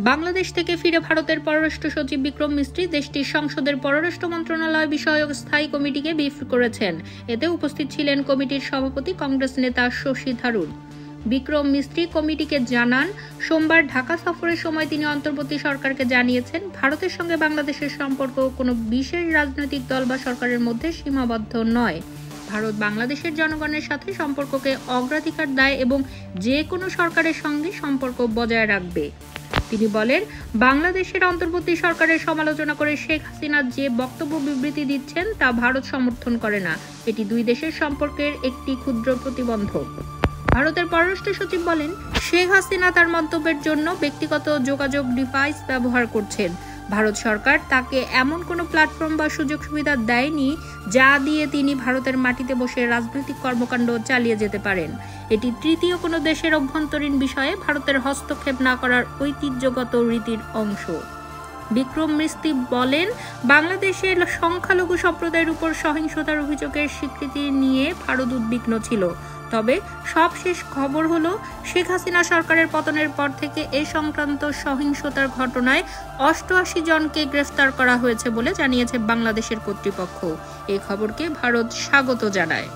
বাংলাদেশ থেকে ফিরে ভারতের পররাষ্ট্র সচিব বিক্রম মিস্ত্রি দেশটির সংসদের পররাষ্ট্র মন্ত্রণালয় বিষয়ক স্থায়ী কমিটিকে ব্রিফ করেছেন। এতে উপস্থিত ছিলেন কমিটির সভাপতি কংগ্রেস নেতা শশী থারুর। বিক্রম মিস্ত্রি কমিটিকে জানান, সোমবার ঢাকা সফরের সময় তিনি অন্তর্বর্তী সরকারকে জানিয়েছেন, ভারতের সঙ্গে বাংলাদেশের সম্পর্ক কোনো বিশেষ রাজনৈতিক দল বা সরকারের মধ্যে সীমাবদ্ধ নয়। ভারত বাংলাদেশের জনগণের সাথে সম্পর্ককে অগ্রাধিকার দেয় এবং যে কোনো সরকারের সঙ্গে সম্পর্ক বজায় রাখবে। তিনি বলেন, বাংলাদেশের অন্তর্বর্তী সরকারের সমালোচনা করে শেখ হাসিনা যে বক্তব্য বিবৃতি দিচ্ছেন তা ভারত সমর্থন করে না। এটি দুই দেশের সম্পর্কের একটি ক্ষুদ্র প্রতিবন্ধক। ভারতের পররাষ্ট্র সচিব বলেন, শেখ হাসিনা তার মন্তব্যের জন্য ব্যক্তিগত যোগাযোগ ডিভাইস ব্যবহার করছেন। ভারত সরকার তাকে এমন কোনো প্ল্যাটফর্ম বা সুযোগ সুবিধা দেয়নি যা দিয়ে তিনি ভারতের মাটিতে বসে রাজনৈতিক কর্মকাণ্ড চালিয়ে যেতে পারেন। এটি তৃতীয় কোনো দেশের অভ্যন্তরীণ বিষয়ে ভারতের হস্তক্ষেপ না করার ঐতিহ্যগত রীতির অংশ। বিক্রম মিস্ত্রি বলেন, বাংলাদেশের সংখ্যালঘু সম্প্রদায়ের উপর সহিংসতার অভিযোগের স্বীকৃতি নিয়ে ভারত উদ্বিগ্ন ছিল। তবে সবশেষ খবর হলো, শেখ হাসিনা সরকারের পতনের পর থেকে এ সংক্রান্ত সহিংসতার ঘটনায় 88 জনকে গ্রেফতার করা হয়েছে বলে জানিয়েছে বাংলাদেশের কর্তৃপক্ষ। এই খবরকে ভারত স্বাগত জানায়।